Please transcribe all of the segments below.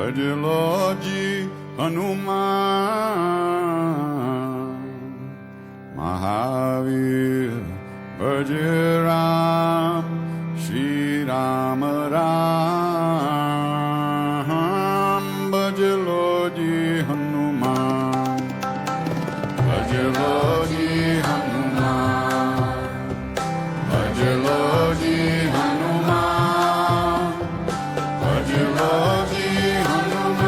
भज लो जी हनुमान महावीर भज राम श्री राम राम भज लो जी हनुमान भज लो जी हनुमान भज लो जी हनुमान भज लो जी हनुमान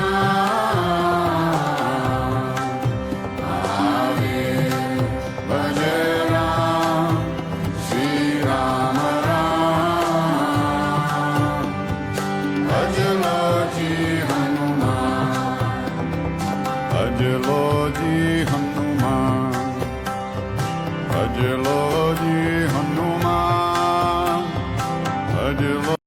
महावीर भज राम श्री राम राम भज लो जी हनुमान भज लो जी हनुमान भज लो जी